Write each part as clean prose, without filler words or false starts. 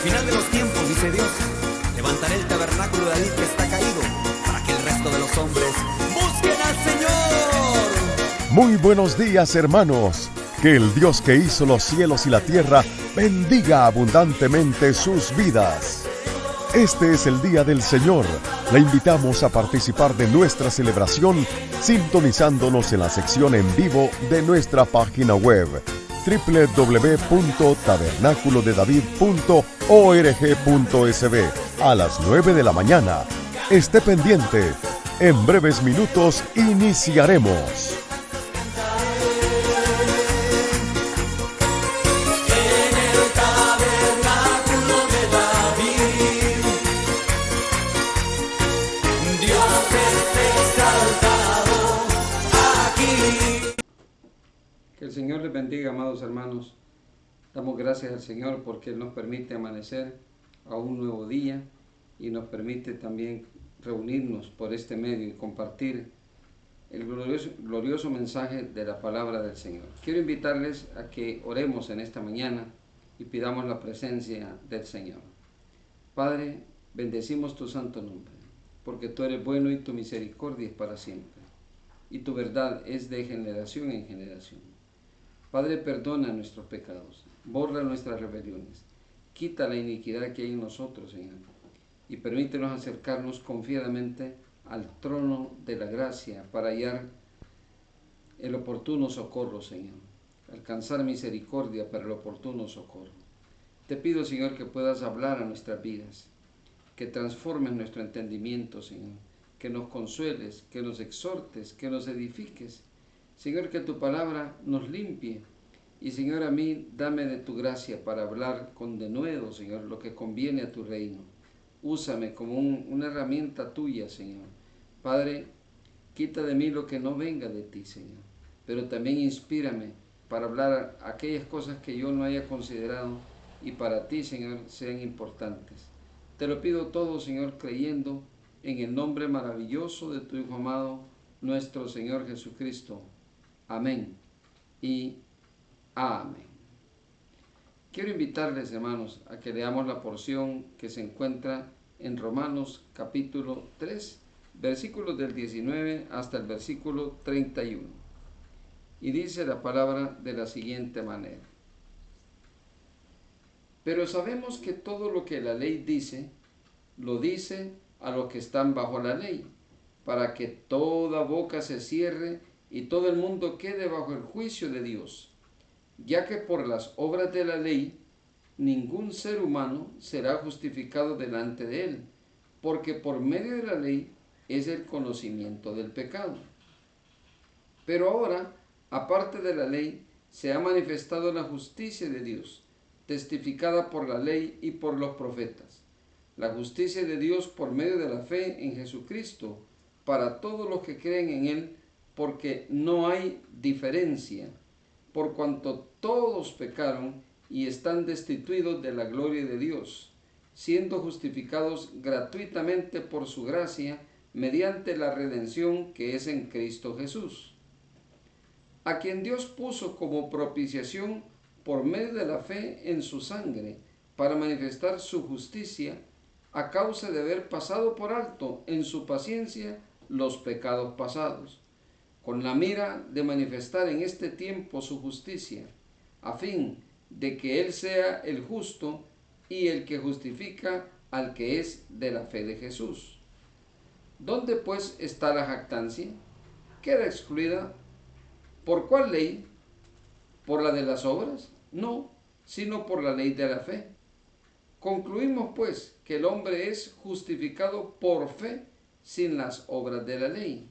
final de los tiempos, dice Dios, levantaré el tabernáculo de David que está caído, para que el resto de los hombres busquen al Señor. Muy buenos días, hermanos. Que el Dios que hizo los cielos y la tierra bendiga abundantemente sus vidas. Este es el día del Señor. Le invitamos a participar de nuestra celebración sintonizándonos en la sección en vivo de nuestra página web www.tabernaculodedavid.org.sb a las 9 de la mañana. Esté pendiente. En breves minutos iniciaremos. Que el Señor les bendiga, amados hermanos. Damos gracias al Señor porque Él nos permite amanecer a un nuevo día y nos permite también reunirnos por este medio y compartir el glorioso mensaje de la palabra del Señor. Quiero invitarles a que oremos en esta mañana y pidamos la presencia del Señor. Padre, bendecimos tu santo nombre, porque tú eres bueno y tu misericordia es para siempre, y tu verdad es de generación en generación. Padre, perdona nuestros pecados, borra nuestras rebeliones, quita la iniquidad que hay en nosotros, Señor, y permítenos acercarnos confiadamente al trono de la gracia para hallar el oportuno socorro, Señor, alcanzar misericordia para el oportuno socorro. Te pido, Señor, que puedas hablar a nuestras vidas, que transformes nuestro entendimiento, Señor, que nos consueles, que nos exhortes, que nos edifiques. Señor, que tu palabra nos limpie. Y, Señor, a mí dame de tu gracia para hablar con denuedo, Señor, lo que conviene a tu reino. Úsame como una herramienta tuya, Señor. Padre, quita de mí lo que no venga de ti, Señor. Pero también inspírame para hablar aquellas cosas que yo no haya considerado y para ti, Señor, sean importantes. Te lo pido todo, Señor, creyendo en el nombre maravilloso de tu Hijo amado, nuestro Señor Jesucristo. Amén y amén. Quiero invitarles, hermanos, a que leamos la porción que se encuentra en Romanos capítulo 3, versículos del 19 hasta el versículo 31. Y dice la palabra de la siguiente manera. Pero sabemos que todo lo que la ley dice, lo dice a los que están bajo la ley, para que toda boca se cierre y todo el mundo quede bajo el juicio de Dios, ya que por las obras de la ley ningún ser humano será justificado delante de él, porque por medio de la ley es el conocimiento del pecado. Pero ahora, aparte de la ley, se ha manifestado la justicia de Dios, testificada por la ley y por los profetas. La justicia de Dios por medio de la fe en Jesucristo, para todos los que creen en Él, porque no hay diferencia, por cuanto todos pecaron y están destituidos de la gloria de Dios, siendo justificados gratuitamente por su gracia, mediante la redención que es en Cristo Jesús, a quien Dios puso como propiciación por medio de la fe en su sangre, para manifestar su justicia, a causa de haber pasado por alto en su paciencia los pecados pasados, con la mira de manifestar en este tiempo su justicia, a fin de que Él sea el justo y el que justifica al que es de la fe de Jesús. ¿Dónde pues está la jactancia? ¿Queda excluida? ¿Por cuál ley? ¿Por la de las obras? No, sino por la ley de la fe. Concluimos pues que el hombre es justificado por fe sin las obras de la ley.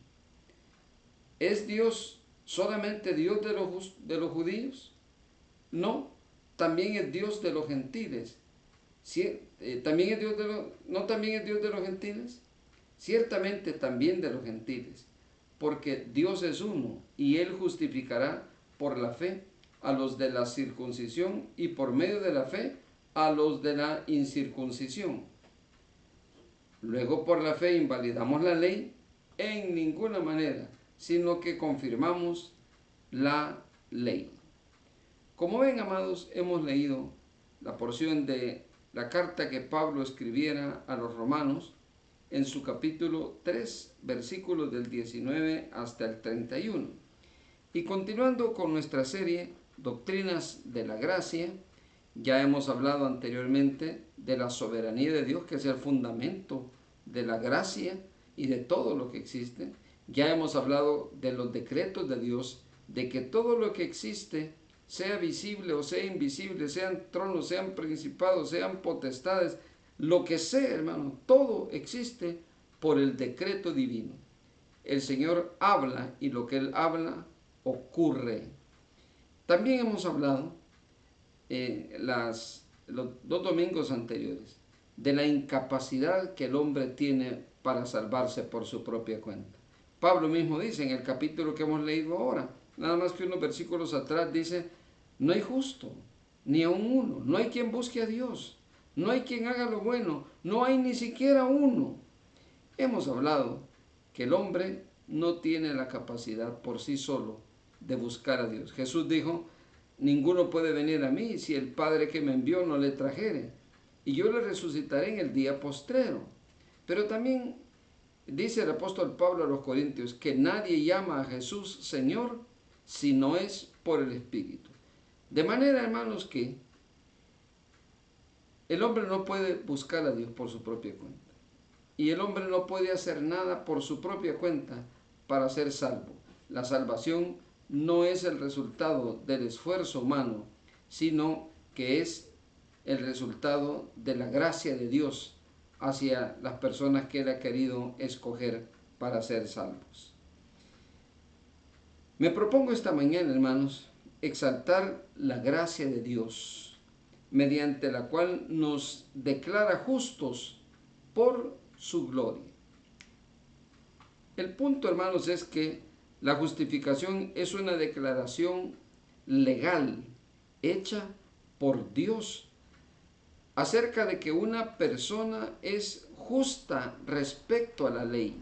¿Es Dios solamente Dios de los judíos? No, también es Dios de los gentiles. ¿También es Dios ¿No también es Dios de los gentiles? Ciertamente también de los gentiles, porque Dios es uno y Él justificará por la fe a los de la circuncisión y por medio de la fe a los de la incircuncisión. Luego por la fe invalidamos la ley en ninguna manera, sino que confirmamos la ley. Como ven, amados, hemos leído la porción de la carta que Pablo escribiera a los romanos en su capítulo 3, versículos del 19 hasta el 31. Y continuando con nuestra serie Doctrinas de la Gracia, ya hemos hablado anteriormente de la soberanía de Dios, que es el fundamento de la gracia y de todo lo que existe. Ya hemos hablado de los decretos de Dios, de que todo lo que existe, sea visible o sea invisible, sean tronos, sean principados, sean potestades, lo que sea, hermano, todo existe por el decreto divino. El Señor habla y lo que Él habla ocurre. También hemos hablado los 2 domingos anteriores de la incapacidad que el hombre tiene para salvarse por su propia cuenta. Pablo mismo dice en el capítulo que hemos leído ahora, nada más que unos versículos atrás, dice: no hay justo, ni aun uno, no hay quien busque a Dios, no hay quien haga lo bueno, no hay ni siquiera uno. Hemos hablado que el hombre no tiene la capacidad por sí solo de buscar a Dios. Jesús dijo: ninguno puede venir a mí si el Padre que me envió no le trajere, y yo le resucitaré en el día postrero. Pero también dice el apóstol Pablo a los Corintios que nadie llama a Jesús Señor si no es por el Espíritu. De manera, hermanos, que el hombre no puede buscar a Dios por su propia cuenta. Y el hombre no puede hacer nada por su propia cuenta para ser salvo. La salvación no es el resultado del esfuerzo humano, sino que es el resultado de la gracia de Dios hacia las personas que Él ha querido escoger para ser salvos. Me propongo esta mañana, hermanos, exaltar la gracia de Dios, mediante la cual nos declara justos por su gloria. El punto, hermanos, es que la justificación es una declaración legal hecha por Dios acerca de que una persona es justa respecto a la ley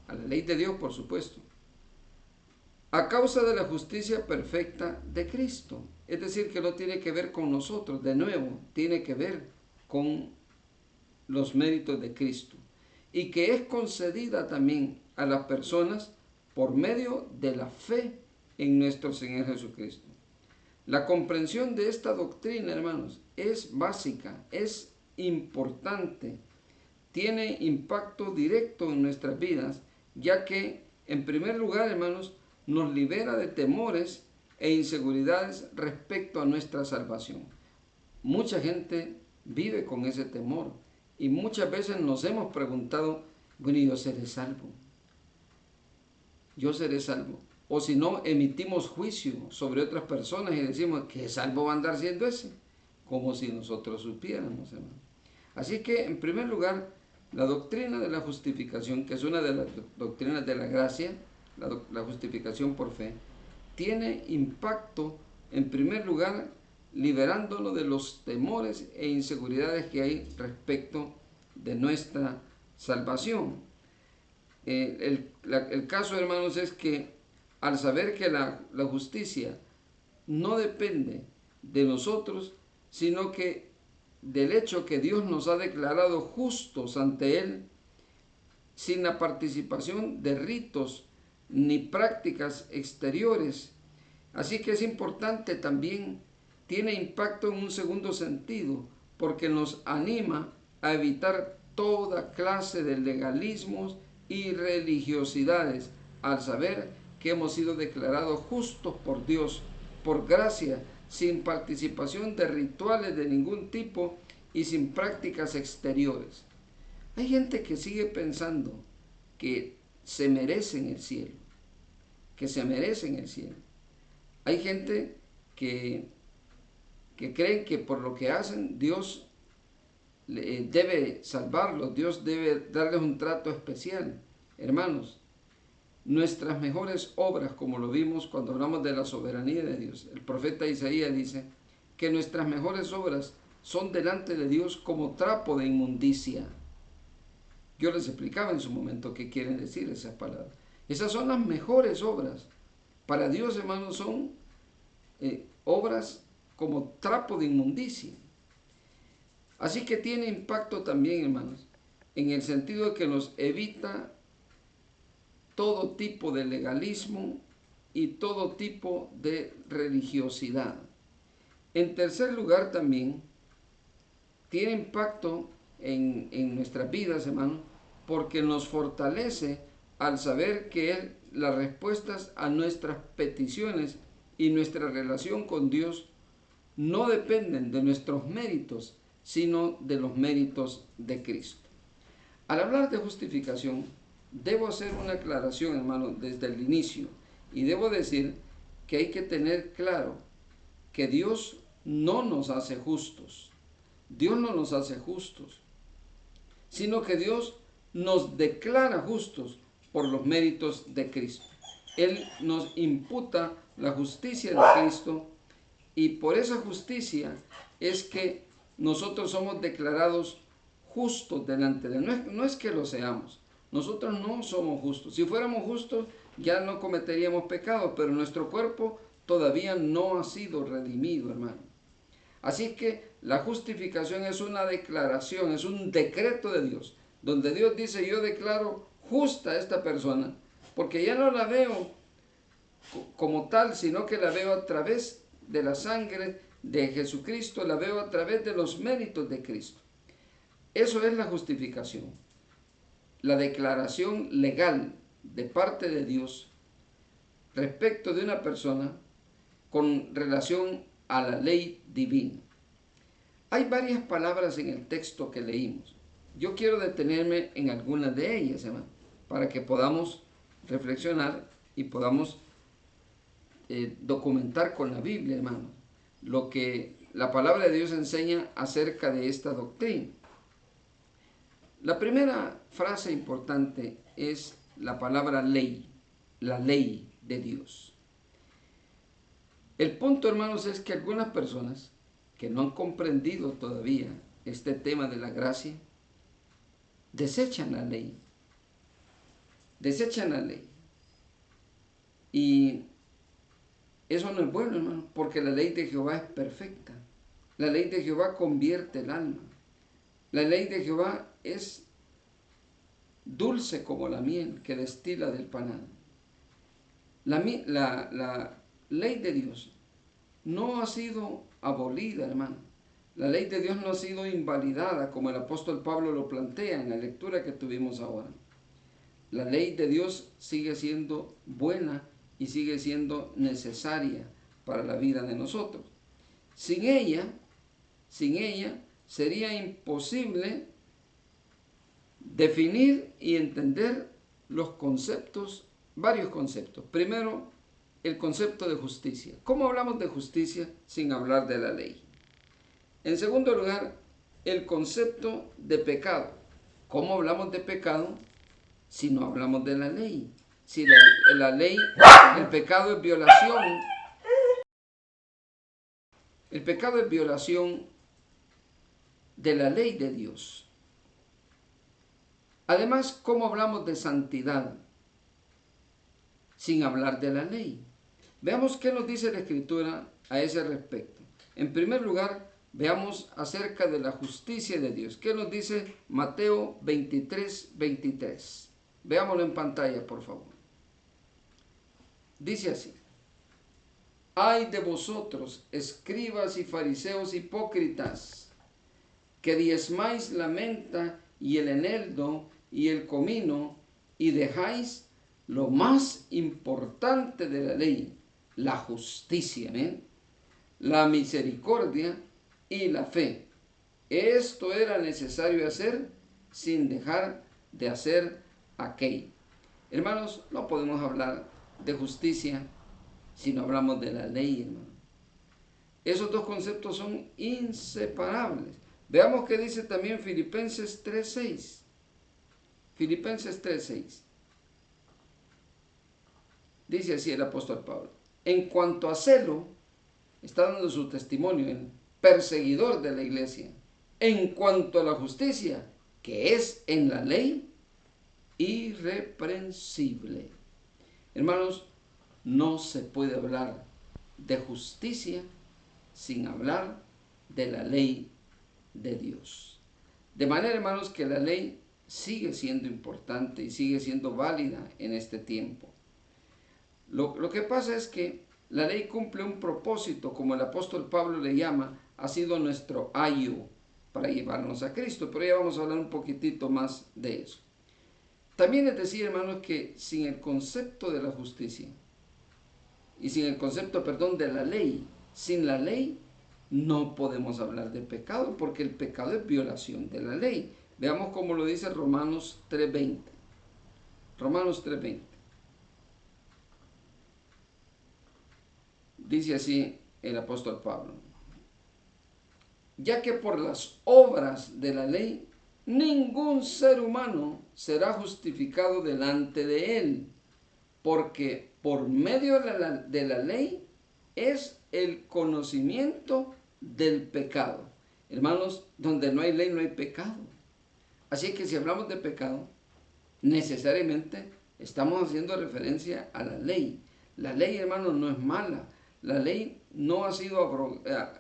de Dios, por supuesto, a causa de la justicia perfecta de Cristo. Es decir, que no tiene que ver con nosotros, de nuevo, tiene que ver con los méritos de Cristo, y que es concedida también a las personas por medio de la fe en nuestro Señor Jesucristo. La comprensión de esta doctrina, hermanos, es básica, es importante, tiene impacto directo en nuestras vidas, ya que, en primer lugar, hermanos, nos libera de temores e inseguridades respecto a nuestra salvación. Mucha gente vive con ese temor y muchas veces nos hemos preguntado: bueno, ¿yo seré salvo? ¿Yo seré salvo? O si no, emitimos juicio sobre otras personas y decimos: ¿qué salvo va a andar siendo ese? Como si nosotros supiéramos, hermano. Así que, en primer lugar, la doctrina de la justificación, que es una de las doctrinas de la gracia, la justificación por fe, tiene impacto, en primer lugar, liberándonos de los temores e inseguridades que hay respecto de nuestra salvación. El caso, hermanos, es que al saber que la justicia no depende de nosotros, sino que del hecho que Dios nos ha declarado justos ante Él, sin la participación de ritos ni prácticas exteriores. Así que es importante también, tiene impacto en un segundo sentido, porque nos anima a evitar toda clase de legalismos y religiosidades, al saber que hemos sido declarados justos por Dios, por gracia, sin participación de rituales de ningún tipo y sin prácticas exteriores. Hay gente que sigue pensando que se merecen el cielo, Hay gente que creen que por lo que hacen Dios debe salvarlos, Dios debe darles un trato especial. Hermanos, nuestras mejores obras, como lo vimos cuando hablamos de la soberanía de Dios, el profeta Isaías dice que nuestras mejores obras son delante de Dios como trapo de inmundicia. Yo les explicaba en su momento qué quieren decir esas palabras. Esas son las mejores obras. Para Dios, hermanos, son obras como trapo de inmundicia. Así que tiene impacto también, hermanos, en el sentido de que nos evita todo tipo de legalismo y todo tipo de religiosidad. En tercer lugar también, tiene impacto en nuestras vidas, hermanos, porque nos fortalece al saber que las respuestas a nuestras peticiones y nuestra relación con Dios no dependen de nuestros méritos, sino de los méritos de Cristo. Al hablar de justificación, debo hacer una aclaración, hermano, desde el inicio, y debo decir que hay que tener claro que Dios no nos hace justos. Dios no nos hace justos, sino que Dios nos declara justos por los méritos de Cristo. Él nos imputa la justicia de Cristo y por esa justicia es que nosotros somos declarados justos delante de Él. No es que lo seamos, nosotros no somos justos. Si fuéramos justos ya no cometeríamos pecado, pero nuestro cuerpo todavía no ha sido redimido, hermano. Así que la justificación es una declaración, es un decreto de Dios, donde Dios dice: yo declaro justa a esta persona, porque ya no la veo como tal, sino que la veo a través de la sangre de Jesucristo, la veo a través de los méritos de Cristo. Eso es la justificación, la declaración legal de parte de Dios respecto de una persona con relación a la ley divina. Hay varias palabras en el texto que leímos. Yo quiero detenerme en algunas de ellas, hermano, para que podamos reflexionar y podamos documentar con la Biblia, hermano, lo que la palabra de Dios enseña acerca de esta doctrina. La primera frase importante es la palabra ley, la ley de Dios. El punto, hermanos, es que algunas personas que no han comprendido todavía este tema de la gracia, desechan la ley. Desechan la ley. Y eso no es bueno, hermano, porque la ley de Jehová es perfecta. La ley de Jehová convierte el alma. La ley de Jehová es dulce como la miel que destila del panal. La ley de Dios no ha sido abolida, hermano. La ley de Dios no ha sido invalidada, como el apóstol Pablo lo plantea en la lectura que tuvimos ahora. La ley de Dios sigue siendo buena y sigue siendo necesaria para la vida de nosotros. Sin ella sería imposible definir y entender los conceptos, varios conceptos. Primero, el concepto de justicia. ¿Cómo hablamos de justicia sin hablar de la ley? En segundo lugar, el concepto de pecado. ¿Cómo hablamos de pecado si no hablamos de la ley? Si la ley, el pecado es violación. El pecado es violación de la ley de Dios. Además, ¿cómo hablamos de santidad sin hablar de la ley? Veamos qué nos dice la Escritura a ese respecto. En primer lugar, veamos acerca de la justicia de Dios. ¿Qué nos dice Mateo 23, 23? Veámoslo en pantalla, por favor. Dice así: ay de vosotros, escribas y fariseos hipócritas, que diezmáis la menta y el eneldo y el comino, y dejáis lo más importante de la ley, la justicia, la misericordia y la fe. Esto era necesario hacer sin dejar de hacer aquello. Hermanos, no podemos hablar de justicia si no hablamos de la ley, hermano. Esos dos conceptos son inseparables. Veamos qué dice también Filipenses 3:6. Filipenses 3:6. Dice así el apóstol Pablo: en cuanto a celo, está dando su testimonio, el perseguidor de la iglesia. En cuanto a la justicia, que es en la ley, irreprensible. Hermanos, no se puede hablar de justicia sin hablar de la ley de Dios. De manera, hermanos, que la ley sigue siendo importante y sigue siendo válida en este tiempo. Lo que pasa es que la ley cumple un propósito, como el apóstol Pablo le llama, ha sido nuestro ayo para llevarnos a Cristo, pero ya vamos a hablar un poquitito más de eso. También es decir, hermanos, que sin el concepto de la justicia y sin el concepto, de la ley, sin la ley no podemos hablar de pecado, porque el pecado es violación de la ley. Veamos cómo lo dice Romanos 3:20. Romanos 3:20. Dice así el apóstol Pablo: ya que por las obras de la ley ningún ser humano será justificado delante de él, porque por medio de la ley es el conocimiento del pecado. Hermanos, donde no hay ley no hay pecado. Así que si hablamos de pecado, necesariamente estamos haciendo referencia a la ley. La ley, hermanos, no es mala. La ley no ha sido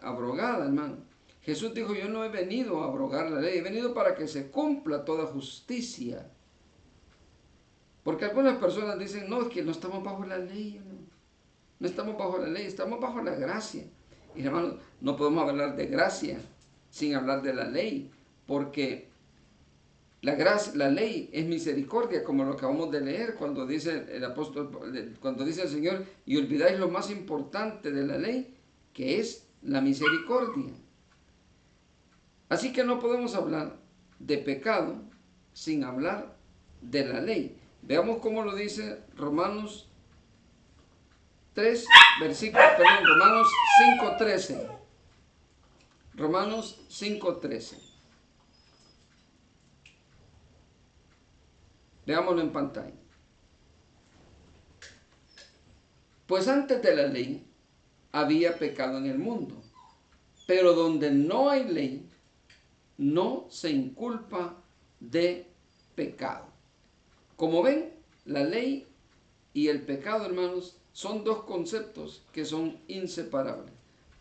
abrogada, hermano. Jesús dijo: yo no he venido a abrogar la ley, he venido para que se cumpla toda justicia. Porque algunas personas dicen: no, es que no estamos bajo la ley, hermano. No estamos bajo la ley, estamos bajo la gracia. Y hermanos, no podemos hablar de gracia sin hablar de la ley, porque la gracia, la ley es misericordia, como lo acabamos de leer cuando dice el apóstol, cuando dice el Señor: y olvidáis lo más importante de la ley, que es la misericordia. Así que no podemos hablar de pecado sin hablar de la ley. Veamos cómo lo dice Romanos 5:13. Romanos 5:13. Veámoslo en pantalla. Pues antes de la ley había pecado en el mundo, pero donde no hay ley, no se inculpa de pecado. Como ven, la ley y el pecado, hermanos, son dos conceptos que son inseparables,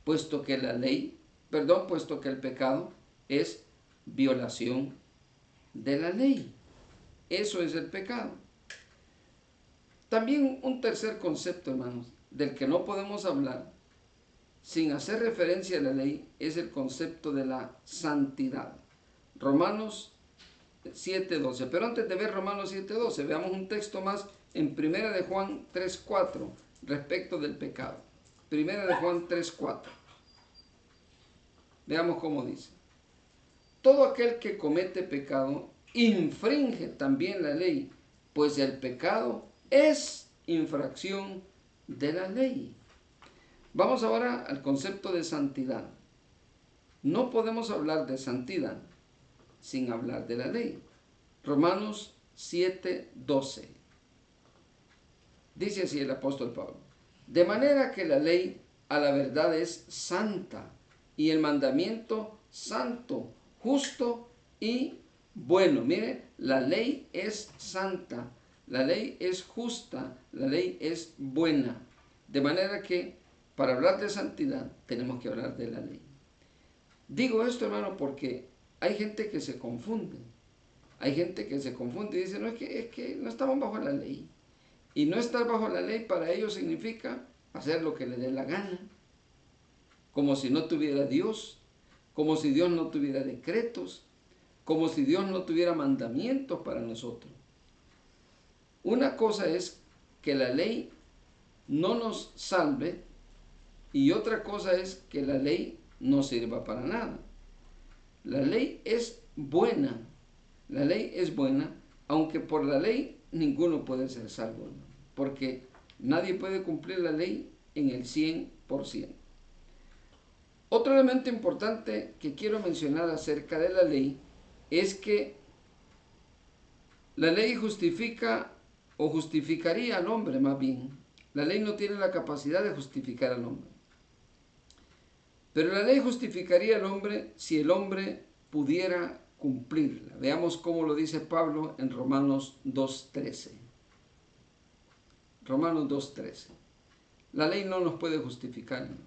puesto que el pecado es violación de la ley. Eso es el pecado. También un tercer concepto, hermanos, del que no podemos hablar sin hacer referencia a la ley, es el concepto de la santidad. Romanos 7:12. Pero antes de ver Romanos 7:12, veamos un texto más en 1 de Juan 3:4 respecto del pecado. 1 de Juan 3:4. Veamos cómo dice: todo aquel que comete pecado infringe también la ley, pues el pecado es infracción de la ley. Vamos ahora al concepto de santidad. No podemos hablar de santidad sin hablar de la ley. Romanos 7:12. Dice así el apóstol Pablo: de manera que la ley a la verdad es santa, y el mandamiento santo, justo y bueno. Mire, la ley es santa, la ley es justa, la ley es buena. De manera que para hablar de santidad tenemos que hablar de la ley. Digo esto, hermano, porque hay gente que se confunde. Hay gente que se confunde y dice: no, es que no estamos bajo la ley. Y no estar bajo la ley para ellos significa hacer lo que le dé la gana, como si no tuviera Dios, como si Dios no tuviera decretos, como si Dios no tuviera mandamientos para nosotros. Una cosa es que la ley no nos salve, y otra cosa es que la ley no sirva para nada. La ley es buena. La ley es buena, aunque por la ley ninguno puede ser salvo, porque nadie puede cumplir la ley en el 100%. Otro elemento importante que quiero mencionar acerca de la ley es que la ley justifica o justificaría al hombre, más bien. La ley no tiene la capacidad de justificar al hombre. Pero la ley justificaría al hombre si el hombre pudiera cumplirla. Veamos cómo lo dice Pablo en Romanos 2:13. Romanos 2:13. La ley no nos puede justificar, ¿no?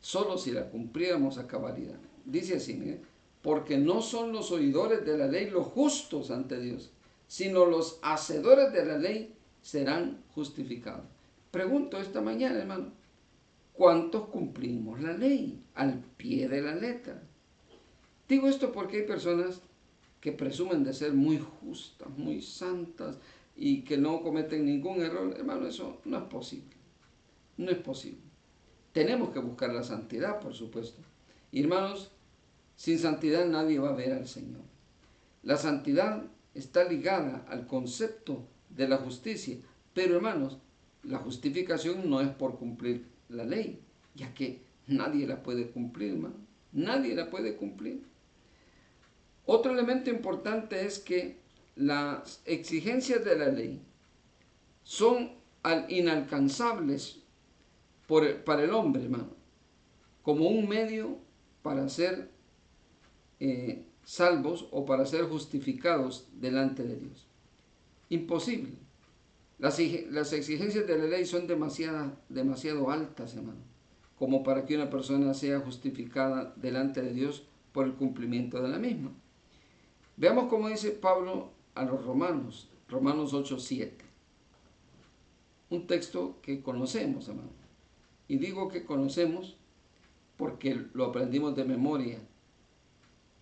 Solo si la cumpliéramos a cabalidad. Dice así, mire: porque no son los oidores de la ley los justos ante Dios, sino los hacedores de la ley serán justificados. Pregunto esta mañana, hermano, ¿cuántos cumplimos la ley al pie de la letra? Digo esto porque hay personas que presumen de ser muy justas, muy santas y que no cometen ningún error. Hermano, eso no es posible. No es posible. Tenemos que buscar la santidad, por supuesto. Y hermanos, sin santidad nadie va a ver al Señor. La santidad está ligada al concepto de la justicia. Pero hermanos, la justificación no es por cumplir la ley, ya que nadie la puede cumplir, hermano. Nadie la puede cumplir. Otro elemento importante es que las exigencias de la ley son inalcanzables para el hombre, hermano, como un medio para ser salvos o para ser justificados delante de Dios. Imposible. Las exigencias de la ley son demasiado altas, hermano, como para que una persona sea justificada delante de Dios por el cumplimiento de la misma. Veamos cómo dice Pablo a los Romanos, Romanos 8:7. Un texto que conocemos, hermano. Y digo que conocemos porque lo aprendimos de memoria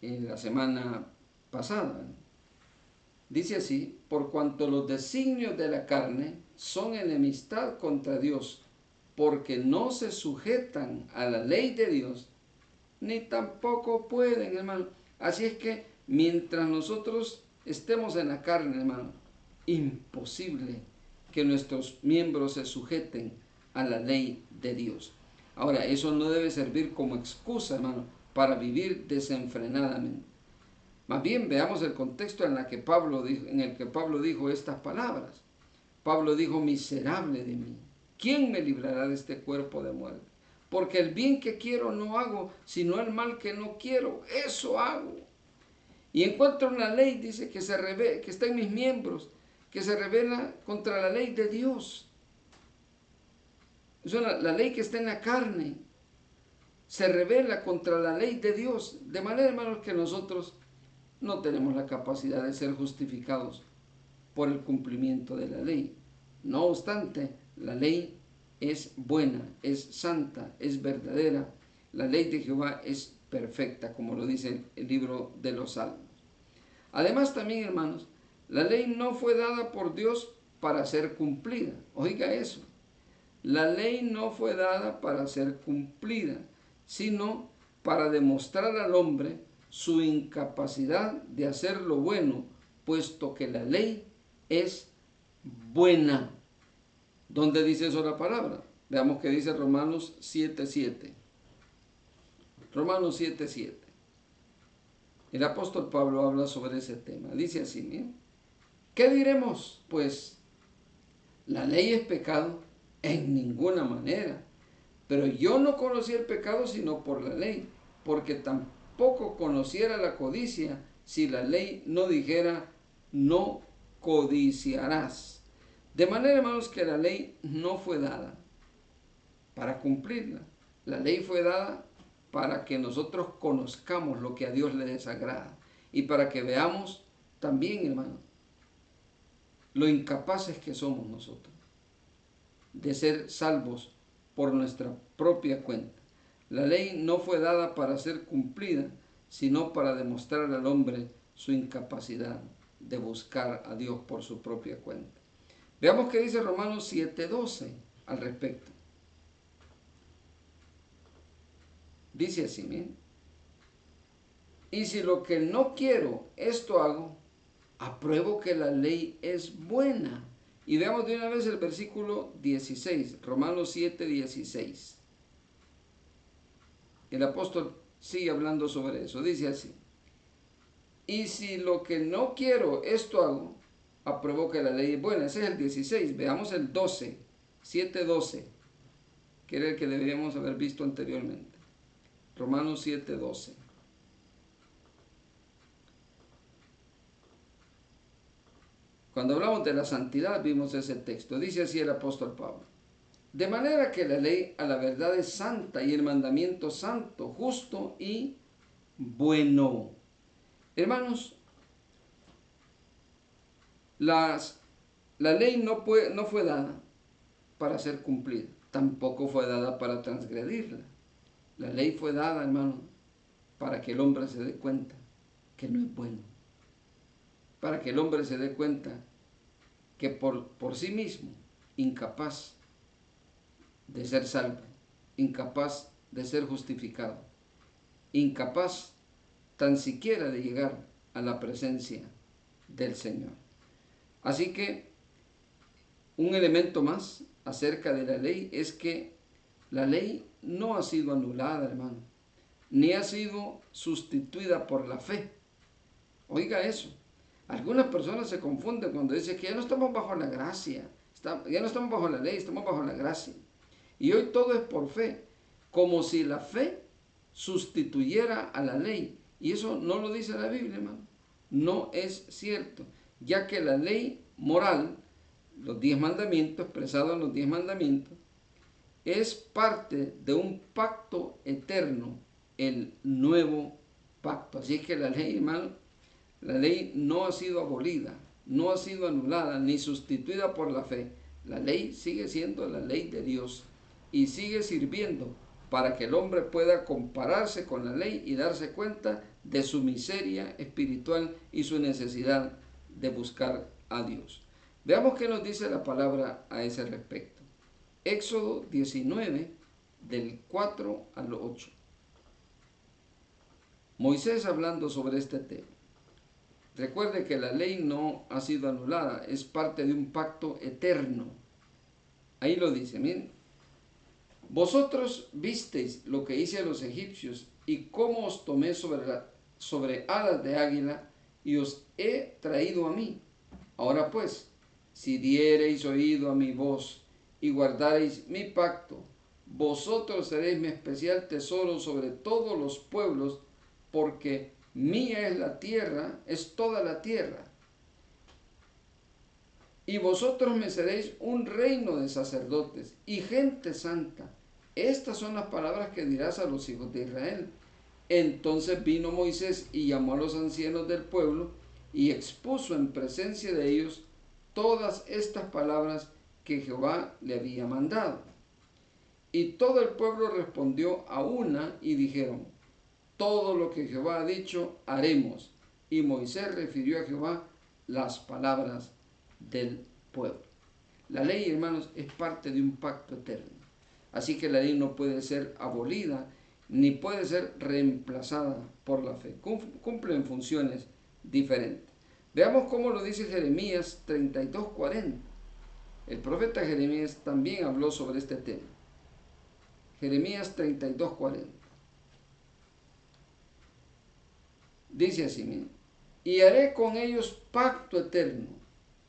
en la semana pasada. Dice así: por cuanto los designios de la carne son enemistad contra Dios, porque no se sujetan a la ley de Dios, ni tampoco pueden, hermano. Así es que mientras nosotros estemos en la carne, hermano, imposible que nuestros miembros se sujeten a la ley de Dios. Ahora, eso no debe servir como excusa, hermano, para vivir desenfrenadamente. Más bien, veamos el contexto en el que Pablo dijo estas palabras. Pablo dijo: miserable de mí, ¿quién me librará de este cuerpo de muerte? Porque el bien que quiero no hago, sino el mal que no quiero, eso hago. Y encuentro una ley, dice, que está en mis miembros, que se revela contra la ley de Dios. La ley que está en la carne se revela contra la ley de Dios. De manera, hermanos, que nosotros no tenemos la capacidad de ser justificados por el cumplimiento de la ley. No obstante, la ley es buena, es santa, es verdadera. La ley de Jehová es perfecta, como lo dice el libro de los Salmos. Además también, hermanos, la ley no fue dada por Dios para ser cumplida. Oiga eso. La ley no fue dada para ser cumplida, sino para demostrar al hombre su incapacidad de hacer lo bueno, puesto que la ley es buena. ¿Dónde dice eso la palabra? Veamos qué dice Romanos 7:7. Romanos 7:7. El apóstol Pablo habla sobre ese tema. Dice así, ¿bien? ¿Qué diremos? Pues, ¿la ley es pecado? En ninguna manera. Pero yo no conocí el pecado sino por la ley, porque tampoco conociera la codicia si la ley no dijera: no codiciarás. De manera, hermanos, que la ley no fue dada para cumplirla. La ley fue dada para que nosotros conozcamos lo que a Dios le desagrada y para que veamos también, hermano, lo incapaces que somos nosotros de ser salvos por nuestra propia cuenta. La ley no fue dada para ser cumplida, sino para demostrar al hombre su incapacidad de buscar a Dios por su propia cuenta. Veamos qué dice Romanos 7:12 al respecto. Dice así, miren: y si lo que no quiero, esto hago, apruebo que la ley es buena. Y veamos de una vez el versículo 16, Romanos 7:16. El apóstol sigue hablando sobre eso. Dice así: y si lo que no quiero, esto hago, apruebo que la ley es buena. Ese es el 16. Veamos el 12, 7:12, que era el que deberíamos haber visto anteriormente. Romanos 7:12. Cuando hablamos de la santidad vimos ese texto. Dice así el apóstol Pablo: de manera que la ley a la verdad es santa y el mandamiento santo, justo y bueno. Hermanos, la ley no fue dada para ser cumplida, tampoco fue dada para transgredirla. La ley fue dada, hermano, para que el hombre se dé cuenta que no es bueno, para que el hombre se dé cuenta que por sí mismo, incapaz de ser salvo, incapaz de ser justificado, incapaz tan siquiera de llegar a la presencia del Señor. Así que un elemento más acerca de la ley es que la ley no ha sido anulada, hermano, ni ha sido sustituida por la fe. Oiga eso. Algunas personas se confunden cuando dicen que ya no estamos bajo la gracia, ya no estamos bajo la ley, estamos bajo la gracia. Y hoy todo es por fe, como si la fe sustituyera a la ley. Y eso no lo dice la Biblia, hermano. No es cierto, ya que la ley moral, los 10 mandamientos, expresados en los 10 mandamientos, es parte de un pacto eterno, el nuevo pacto. Así que la ley, hermano, la ley no ha sido abolida, no ha sido anulada ni sustituida por la fe. La ley sigue siendo la ley de Dios y sigue sirviendo para que el hombre pueda compararse con la ley y darse cuenta de su miseria espiritual y su necesidad de buscar a Dios. Veamos qué nos dice la palabra a ese respecto. Éxodo 19, del 4 al 8. Moisés hablando sobre este tema. Recuerde que la ley no ha sido anulada, es parte de un pacto eterno. Ahí lo dice, miren. Vosotros visteis lo que hice a los egipcios y cómo os tomé sobre alas de águila y os he traído a mí. Ahora pues, si diereis oído a mi voz y guardareis mi pacto, vosotros seréis mi especial tesoro sobre todos los pueblos, porque mía es la tierra, es toda la tierra. Y vosotros me seréis un reino de sacerdotes y gente santa. Estas son las palabras que dirás a los hijos de Israel. Entonces vino Moisés y llamó a los ancianos del pueblo y expuso en presencia de ellos todas estas palabras que Jehová le había mandado. Y todo el pueblo respondió a una y dijeron: todo lo que Jehová ha dicho haremos. Y Moisés refirió a Jehová las palabras del pueblo. La ley, hermanos, es parte de un pacto eterno. Así que la ley no puede ser abolida ni puede ser reemplazada por la fe. Cumplen funciones diferentes. Veamos cómo lo dice Jeremías 32:40. El profeta Jeremías también habló sobre este tema. Jeremías 32:40. Dice así, miren: y haré con ellos pacto eterno,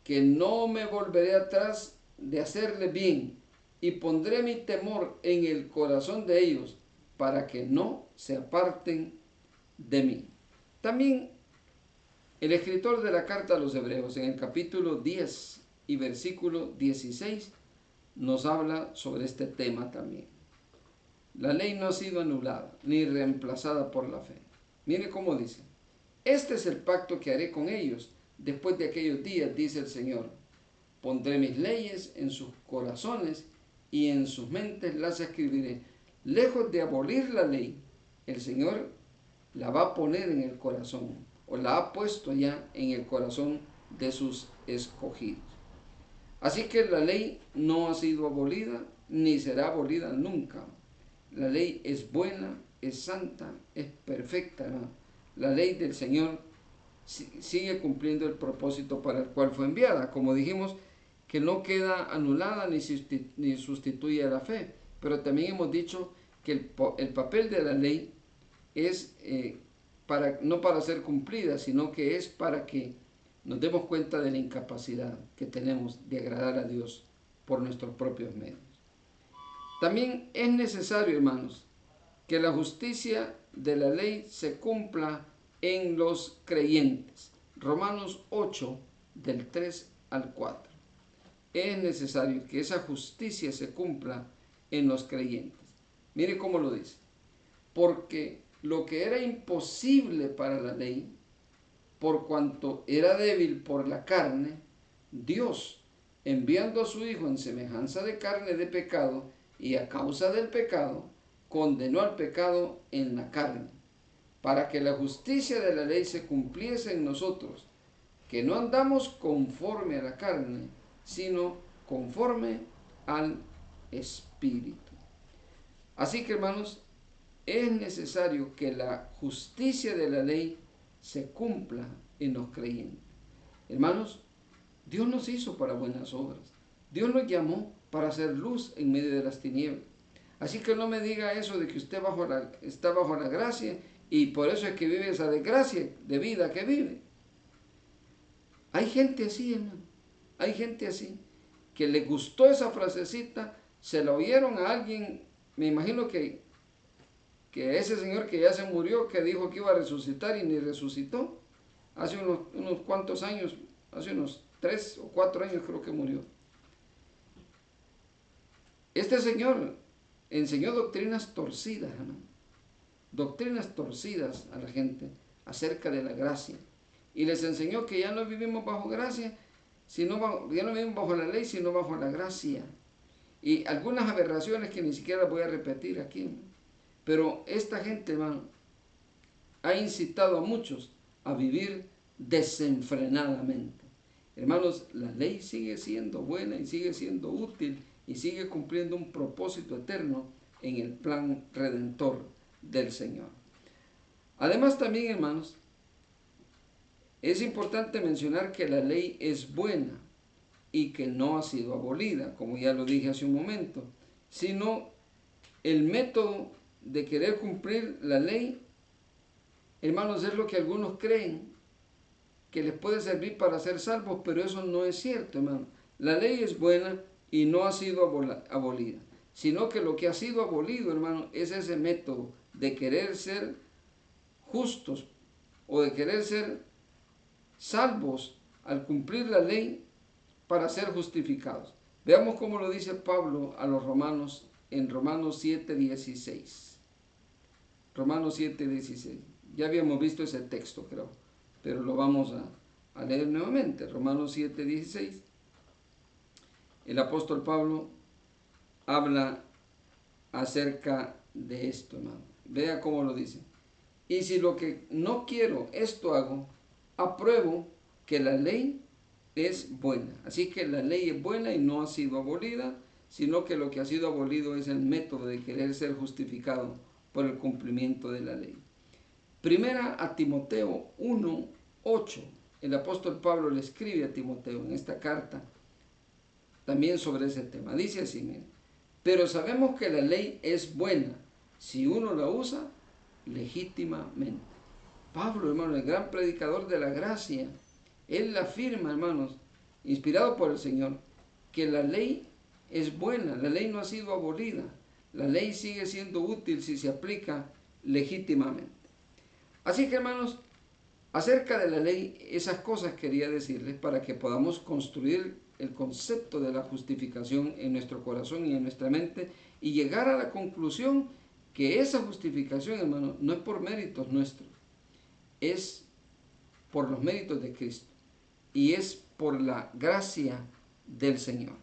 que no me volveré atrás de hacerle bien, y pondré mi temor en el corazón de ellos, para que no se aparten de mí. También el escritor de la carta a los Hebreos, en el capítulo 10 y versículo 16, nos habla sobre este tema también. La ley no ha sido anulada ni reemplazada por la fe. Mire cómo dice: este es el pacto que haré con ellos después de aquellos días, dice el Señor. Pondré mis leyes en sus corazones y en sus mentes las escribiré. Lejos de abolir la ley, el Señor la va a poner en el corazón, o la ha puesto ya en el corazón de sus escogidos. Así que la ley no ha sido abolida ni será abolida nunca. La ley es buena, es santa, es perfecta, ¿no? La ley del Señor sigue cumpliendo el propósito para el cual fue enviada. Como dijimos, que no queda anulada ni sustituye a la fe. Pero también hemos dicho que el papel de la ley es no para ser cumplida, sino que es para que nos demos cuenta de la incapacidad que tenemos de agradar a Dios por nuestros propios medios. También es necesario, hermanos, que la justicia de la ley se cumpla en los creyentes. Romanos 8, del 3 al 4. Es necesario que esa justicia se cumpla en los creyentes. Mire cómo lo dice: porque lo que era imposible para la ley, por cuanto era débil por la carne, Dios, enviando a su Hijo en semejanza de carne de pecado, y a causa del pecado, condenó al pecado en la carne, para que la justicia de la ley se cumpliese en nosotros, que no andamos conforme a la carne, sino conforme al Espíritu. Así que, hermanos, es necesario que la justicia de la ley se cumpla en los creyentes. Hermanos, Dios nos hizo para buenas obras. Dios nos llamó para hacer luz en medio de las tinieblas. Así que no me diga eso de que usted está bajo la gracia y por eso es que vive esa desgracia de vida que vive. Hay gente así, hermano. Hay gente así que le gustó esa frasecita, se la oyeron a alguien, me imagino que ese señor que ya se murió, que dijo que iba a resucitar y ni resucitó, hace unos cuantos años, hace unos 3 o 4 años creo que murió. Este señor enseñó doctrinas torcidas, hermano, doctrinas torcidas a la gente acerca de la gracia, y les enseñó que ya no vivimos bajo gracia, ya no vivimos bajo la ley, sino bajo la gracia, y algunas aberraciones que ni siquiera voy a repetir aquí, ¿no? Pero esta gente, hermano, ha incitado a muchos a vivir desenfrenadamente. Hermanos, la ley sigue siendo buena y sigue siendo útil y sigue cumpliendo un propósito eterno en el plan redentor del Señor. Además también, hermanos, es importante mencionar que la ley es buena y que no ha sido abolida, como ya lo dije hace un momento, sino el método de querer cumplir la ley, hermanos, es lo que algunos creen que les puede servir para ser salvos, pero eso no es cierto, hermano. La ley es buena y no ha sido abolida, sino que lo que ha sido abolido, hermano, es ese método de querer ser justos o de querer ser salvos al cumplir la ley para ser justificados. Veamos cómo lo dice Pablo a los romanos en Romanos 7:16. Romanos 7:16. Ya habíamos visto ese texto, creo, pero lo vamos a leer nuevamente. Romanos 7:16. El apóstol Pablo habla acerca de esto, hermano. Vea cómo lo dice. Y si lo que no quiero, esto hago, apruebo que la ley es buena. Así que la ley es buena y no ha sido abolida, sino que lo que ha sido abolido es el método de querer ser justificado por el cumplimiento de la ley. Primera a Timoteo 1:8. El apóstol Pablo le escribe a Timoteo en esta carta también sobre ese tema. Dice así, miren, pero sabemos que la ley es buena si uno la usa legítimamente. Pablo, hermano, el gran predicador de la gracia, él afirma, hermanos, inspirado por el Señor, que la ley es buena, la ley no ha sido abolida, la ley sigue siendo útil si se aplica legítimamente. Así que, hermanos, acerca de la ley, esas cosas quería decirles para que podamos construir el concepto de la justificación en nuestro corazón y en nuestra mente y llegar a la conclusión que esa justificación, hermano, no es por méritos nuestros, es por los méritos de Cristo y es por la gracia del Señor.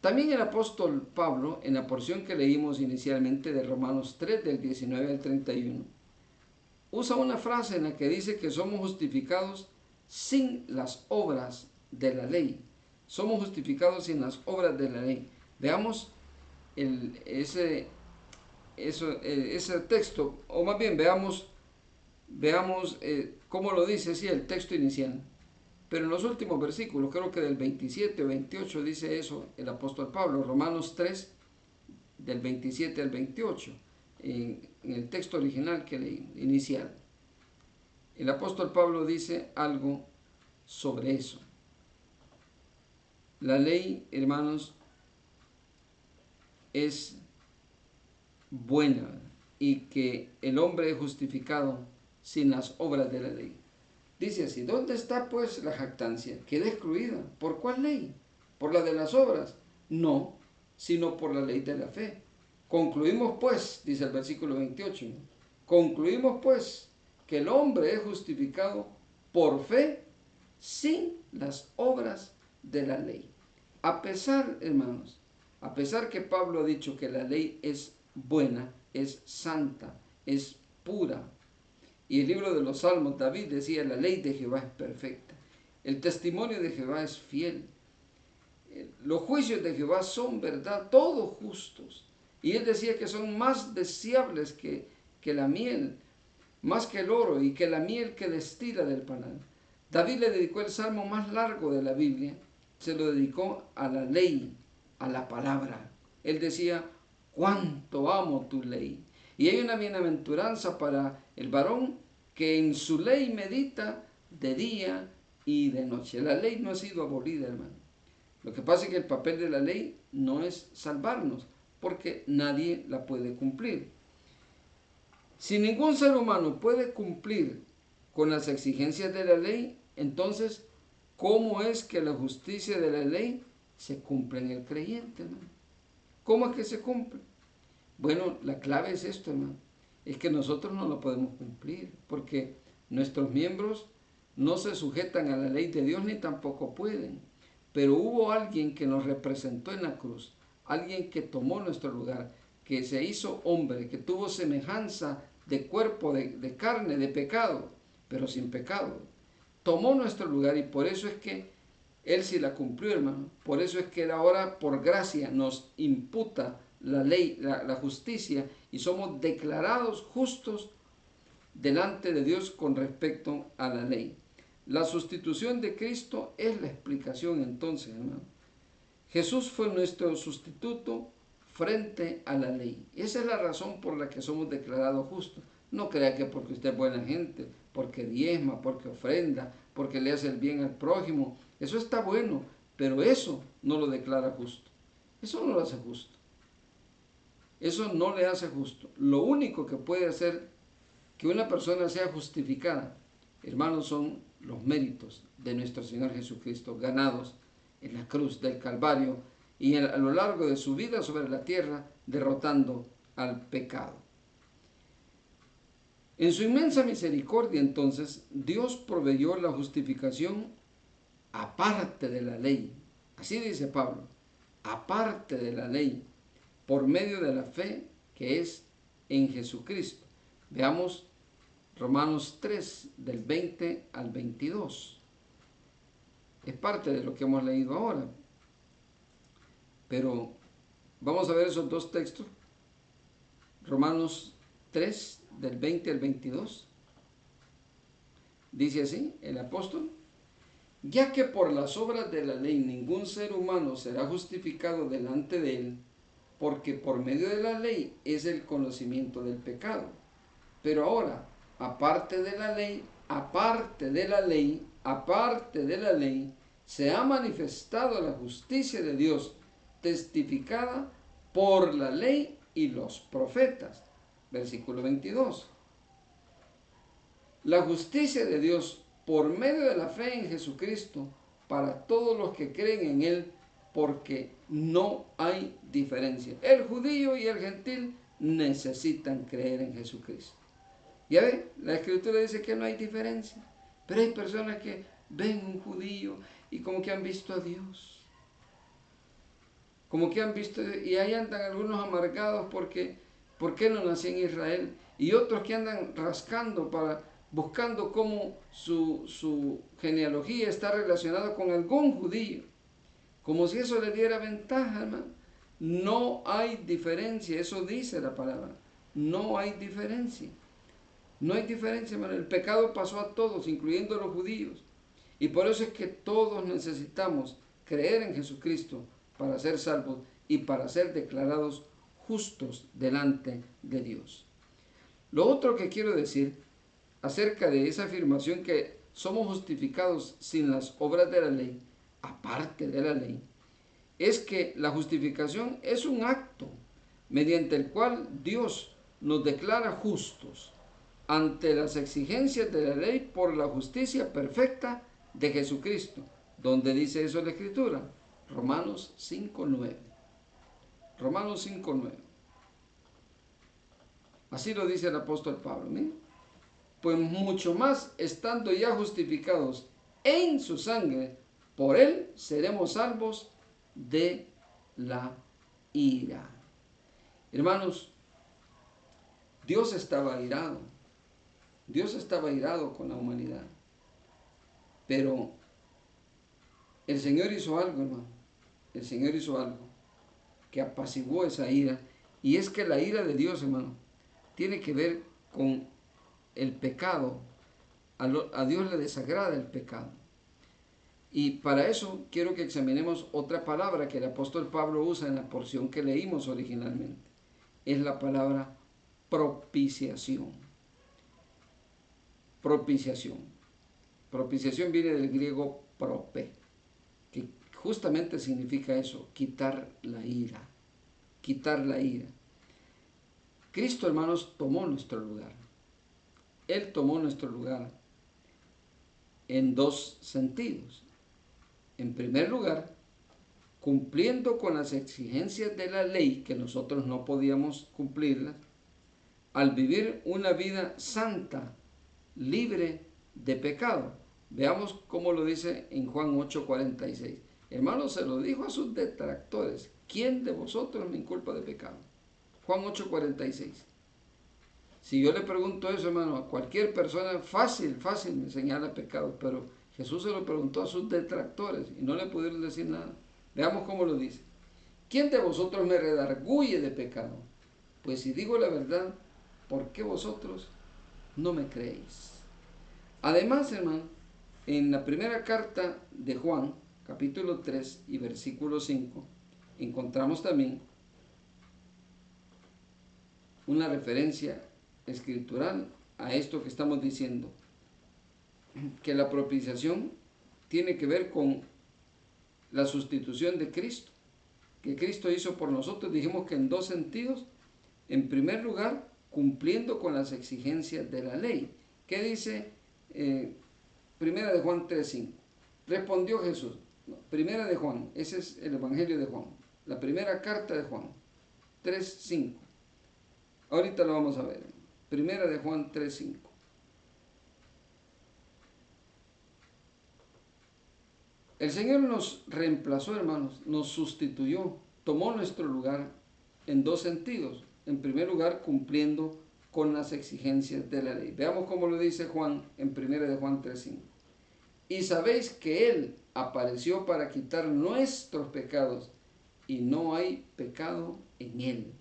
También el apóstol Pablo, en la porción que leímos inicialmente de Romanos 3, del 19 al 31, usa una frase en la que dice que somos justificados sin las obras de la ley. Somos justificados sin las obras de la ley. Veamos ese texto, o más bien veamos cómo lo dice así el texto inicial. Pero en los últimos versículos, creo que del 27 o 28 dice eso el apóstol Pablo, Romanos 3, del 27 al 28, en el texto original que leí, inicial. El apóstol Pablo dice algo sobre eso. La ley, hermanos, es buena y que el hombre es justificado sin las obras de la ley. Dice así, ¿dónde está pues la jactancia? Queda excluida. ¿Por cuál ley? ¿Por la de las obras? No, sino por la ley de la fe. Concluimos pues, dice el versículo 28, Concluimos pues que el hombre es justificado por fe sin las obras de la ley. A pesar, hermanos, a pesar que Pablo ha dicho que la ley es buena, es santa, es pura, y el libro de los Salmos, David decía, la ley de Jehová es perfecta, el testimonio de Jehová es fiel, los juicios de Jehová son verdad, todos justos, y él decía que son más deseables que la miel, más que el oro y que la miel que destila del panal. David le dedicó el salmo más largo de la Biblia, se lo dedicó a la ley, a la palabra. Él decía, cuánto amo tu ley. Y hay una bienaventuranza para el varón que en su ley medita de día y de noche. La ley no ha sido abolida, hermano. Lo que pasa es que el papel de la ley no es salvarnos, porque nadie la puede cumplir. Si ningún ser humano puede cumplir con las exigencias de la ley, entonces, ¿cómo es que la justicia de la ley se cumple en el creyente, hermano? ¿Cómo es que se cumple? Bueno, la clave es esto, hermano. Es que nosotros no lo podemos cumplir, porque nuestros miembros no se sujetan a la ley de Dios ni tampoco pueden. Pero hubo alguien que nos representó en la cruz, alguien que tomó nuestro lugar, que se hizo hombre, que tuvo semejanza de cuerpo, de carne, de pecado, pero sin pecado. Tomó nuestro lugar y por eso es que Él sí la cumplió, hermano. Por eso es que Él ahora, por gracia, nos imputa la ley, la justicia, y somos declarados justos delante de Dios con respecto a la ley. La sustitución de Cristo es la explicación entonces, hermano. Jesús fue nuestro sustituto frente a la ley. Esa es la razón por la que somos declarados justos. No crea que porque usted es buena gente, porque diezma, porque ofrenda, porque le hace el bien al prójimo. Eso está bueno, pero eso no lo declara justo. Eso no lo hace justo. Eso no le hace justo. Lo único que puede hacer que una persona sea justificada, hermanos, son los méritos de nuestro Señor Jesucristo, ganados en la cruz del Calvario y a lo largo de su vida sobre la tierra, derrotando al pecado. En su inmensa misericordia, entonces, Dios proveyó la justificación aparte de la ley. Así dice Pablo, aparte de la ley, por medio de la fe que es en Jesucristo. Veamos Romanos 3, del 20 al 22. Es parte de lo que hemos leído ahora. Pero vamos a ver esos dos textos. Romanos 3, del 20 al 22. Dice así el apóstol: ya que por las obras de la ley ningún ser humano será justificado delante de él, porque por medio de la ley es el conocimiento del pecado. Pero ahora, aparte de la ley, se ha manifestado la justicia de Dios, testificada por la ley y los profetas. Versículo 22. La justicia de Dios por medio de la fe en Jesucristo para todos los que creen en Él, porque no hay diferencia. El judío y el gentil necesitan creer en Jesucristo. Ya ve, la Escritura dice que no hay diferencia, pero hay personas que ven un judío y como que han visto a Dios. Como que han visto, y ahí andan algunos amargados porque ¿por qué no nací en Israel? Y otros que andan rascando buscando cómo su genealogía está relacionada con algún judío, como si eso le diera ventaja, hermano. No hay diferencia, eso dice la palabra, no hay diferencia. No hay diferencia, hermano. El pecado pasó a todos, incluyendo a los judíos, y por eso es que todos necesitamos creer en Jesucristo para ser salvos y para ser declarados justos delante de Dios. Lo otro que quiero decir acerca de esa afirmación que somos justificados sin las obras de la ley, aparte de la ley, es que la justificación es un acto mediante el cual Dios nos declara justos ante las exigencias de la ley por la justicia perfecta de Jesucristo. ¿Dónde dice eso la Escritura? Romanos 5:9. Romanos 5:9. Así lo dice el apóstol Pablo. Mira. Pues mucho más estando ya justificados en su sangre, por él seremos salvos de la ira. Hermanos, Dios estaba airado. Dios estaba airado con la humanidad. Pero el Señor hizo algo, hermano. El Señor hizo algo que apaciguó esa ira. Y es que la ira de Dios, hermano, tiene que ver con el pecado. A Dios le desagrada el pecado. Y para eso quiero que examinemos otra palabra que el apóstol Pablo usa en la porción que leímos originalmente. Es la palabra propiciación. Propiciación. Propiciación viene del griego prope, que justamente significa eso, quitar la ira. Quitar la ira. Cristo, hermanos, tomó nuestro lugar. Él tomó nuestro lugar en dos sentidos. En primer lugar, cumpliendo con las exigencias de la ley, que nosotros no podíamos cumplirlas, al vivir una vida santa, libre de pecado. Veamos cómo lo dice en Juan 8:46. Hermanos, se lo dijo a sus detractores: ¿quién de vosotros me inculpa de pecado? Juan 8:46. Si yo le pregunto eso, hermano, a cualquier persona, fácil me señala pecado, pero Jesús se lo preguntó a sus detractores y no le pudieron decir nada. Veamos cómo lo dice. ¿Quién de vosotros me redarguye de pecado? Pues si digo la verdad, ¿por qué vosotros no me creéis? Además, hermano, en la primera carta de Juan, capítulo 3 y versículo 5, encontramos también una referencia escritural a esto que estamos diciendo, que la propiciación tiene que ver con la sustitución de Cristo, que Cristo hizo por nosotros. Dijimos que en dos sentidos. En primer lugar, cumpliendo con las exigencias de la ley. ¿Qué dice Primera de Juan 3:5? Respondió Jesús. No, Primera de Juan, ese es el Evangelio de Juan, la primera carta de Juan 3:5. Ahorita lo vamos a ver. Primera de Juan 3:5. El Señor nos reemplazó, hermanos, nos sustituyó, tomó nuestro lugar en dos sentidos. En primer lugar, cumpliendo con las exigencias de la ley. Veamos cómo lo dice Juan en Primera de Juan 3:5. Y sabéis que Él apareció para quitar nuestros pecados, y no hay pecado en Él.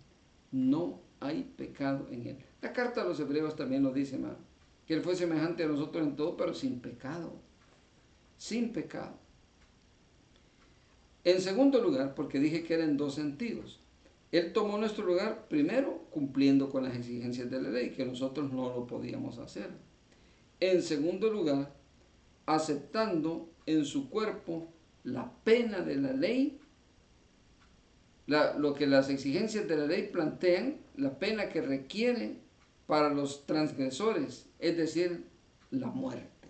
No hay pecado en Él. La carta a los Hebreos también nos dice, hermano, que Él fue semejante a nosotros en todo, pero sin pecado. Sin pecado. En segundo lugar, porque dije que era en dos sentidos. Él tomó nuestro lugar, primero, cumpliendo con las exigencias de la ley, que nosotros no lo podíamos hacer. En segundo lugar, aceptando en su cuerpo la pena de la ley, lo que las exigencias de la ley plantean, la pena que requiere para los transgresores, es decir, la muerte.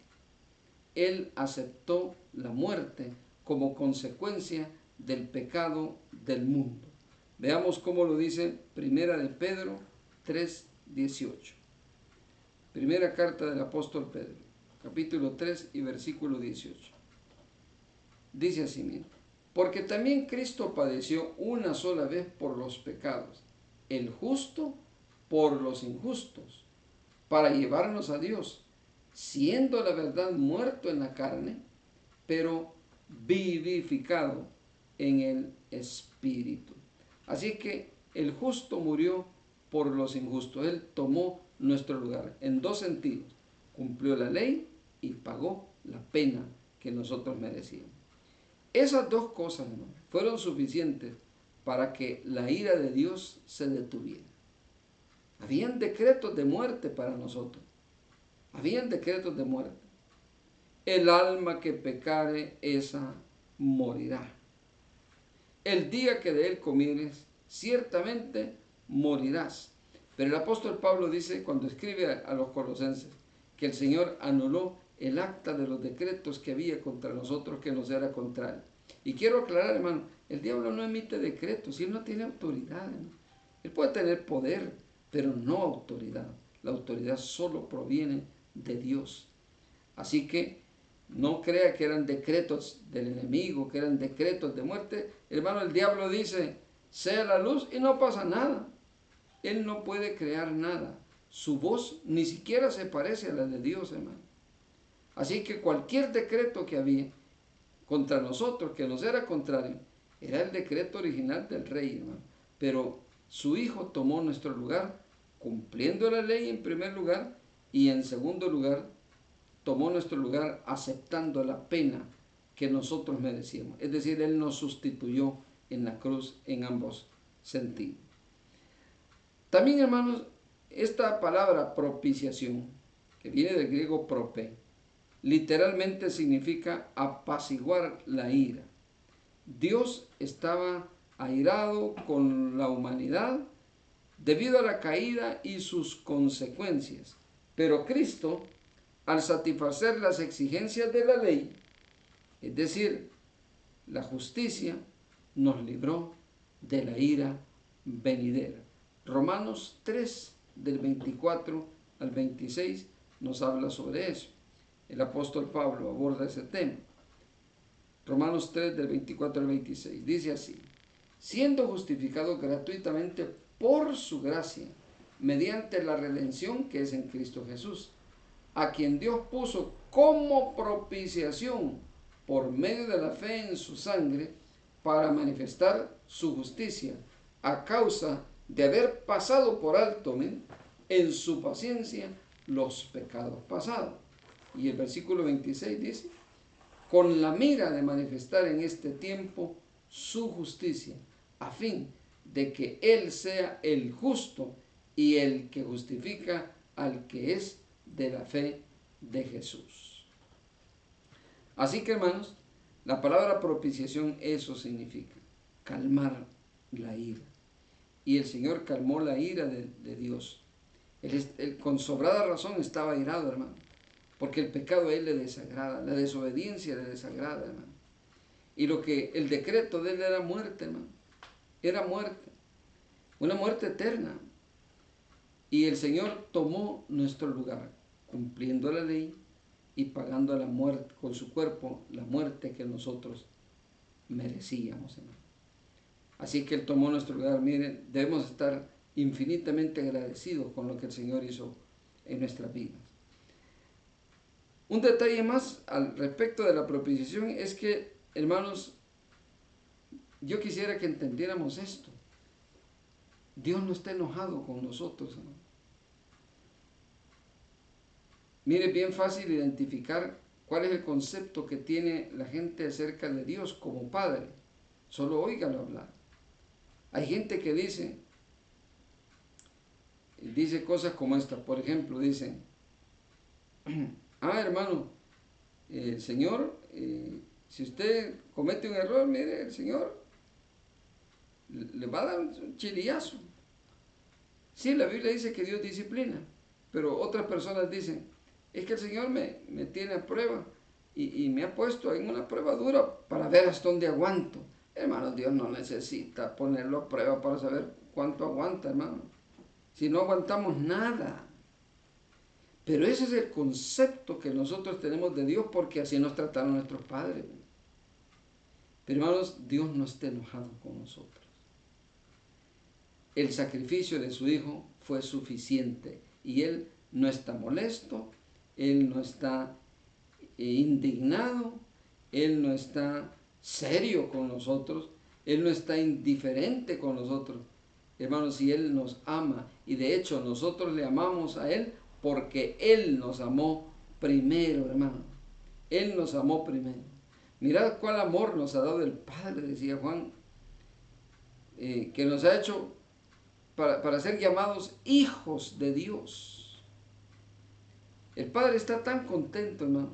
Él aceptó la muerte como consecuencia del pecado del mundo. Veamos cómo lo dice Primera de Pedro 3:18. Primera carta del apóstol Pedro, capítulo 3 y versículo 18. Dice así mismo: porque también Cristo padeció una sola vez por los pecados, el justo por los injustos, para llevarnos a Dios, siendo la verdad muerto en la carne, pero vivificado en el Espíritu. Así que el justo murió por los injustos. Él tomó nuestro lugar en dos sentidos. Cumplió la ley y pagó la pena que nosotros merecíamos. Esas dos cosas, hermano, fueron suficientes para que la ira de Dios se detuviera. Habían decretos de muerte para nosotros. Habían decretos de muerte. El alma que pecare, esa morirá. El día que de él comieres, ciertamente morirás. Pero el apóstol Pablo dice, cuando escribe a los colosenses, que el Señor anuló el acta de los decretos que había contra nosotros, que nos era contrario. Y quiero aclarar, hermano, el diablo no emite decretos, y él no tiene autoridad, hermano. Él puede tener poder, pero no autoridad. La autoridad solo proviene de Dios. Así que no crea que eran decretos del enemigo, que eran decretos de muerte. Hermano, el diablo dice, sea la luz y no pasa nada. Él no puede crear nada. Su voz ni siquiera se parece a la de Dios, hermano. Así que cualquier decreto que había contra nosotros, que nos era contrario, era el decreto original del rey, hermano. Pero su hijo tomó nuestro lugar, cumpliendo la ley en primer lugar, y en segundo lugar, tomó nuestro lugar aceptando la pena que nosotros merecíamos. Es decir, Él nos sustituyó en la cruz en ambos sentidos. También, hermanos, esta palabra propiciación, que viene del griego prope, literalmente significa apaciguar la ira. Dios estaba airado con la humanidad debido a la caída y sus consecuencias. Pero Cristo, al satisfacer las exigencias de la ley, es decir, la justicia, nos libró de la ira venidera. Romanos 3, del 24 al 26, nos habla sobre eso. El apóstol Pablo aborda ese tema. Romanos 3, del 24 al 26, dice así: siendo justificados gratuitamente por su gracia, mediante la redención que es en Cristo Jesús, a quien Dios puso como propiciación por medio de la fe en su sangre, para manifestar su justicia, a causa de haber pasado por alto en su paciencia los pecados pasados. Y el versículo 26 dice: con la mira de manifestar en este tiempo su justicia, a fin de que Él sea el justo y el que justifica al que es de la fe de Jesús. Así que, hermanos, la palabra propiciación, eso significa calmar la ira. Y el Señor calmó la ira de Dios. Él con sobrada razón estaba airado, hermano, porque el pecado a Él le desagrada, la desobediencia le desagrada, hermano. Y el decreto de Él era muerte, hermano. Era muerte, una muerte eterna. Y el Señor tomó nuestro lugar, cumpliendo la ley y pagando la muerte, con su cuerpo, la muerte que nosotros merecíamos, hermano. Así que Él tomó nuestro lugar. Miren, debemos estar infinitamente agradecidos con lo que el Señor hizo en nuestras vidas. Un detalle más al respecto de la propiciación es que, hermanos, yo quisiera que entendiéramos esto. Dios no está enojado con nosotros, hermano. Mire, bien fácil identificar cuál es el concepto que tiene la gente acerca de Dios como Padre. Solo óigalo hablar. Hay gente que dice cosas como esta. Por ejemplo, dicen: hermano, el Señor, si usted comete un error, mire, el Señor le va a dar un chilillazo. Sí, la Biblia dice que Dios disciplina, pero otras personas dicen: es que el Señor me tiene a prueba y me ha puesto en una prueba dura para ver hasta dónde aguanto. Hermano, Dios no necesita ponerlo a prueba para saber cuánto aguanta, hermano. Si no aguantamos nada. Pero ese es el concepto que nosotros tenemos de Dios, porque así nos trataron nuestros padres. Pero, hermanos, Dios no está enojado con nosotros. El sacrificio de su Hijo fue suficiente y Él no está molesto, Él no está indignado, Él no está serio con nosotros, Él no está indiferente con nosotros. Hermanos, si Él nos ama, y de hecho nosotros le amamos a Él porque Él nos amó primero, hermano. Él nos amó primero. Mirad cuál amor nos ha dado el Padre, decía Juan, que nos ha hecho para ser llamados hijos de Dios. El Padre está tan contento, hermano,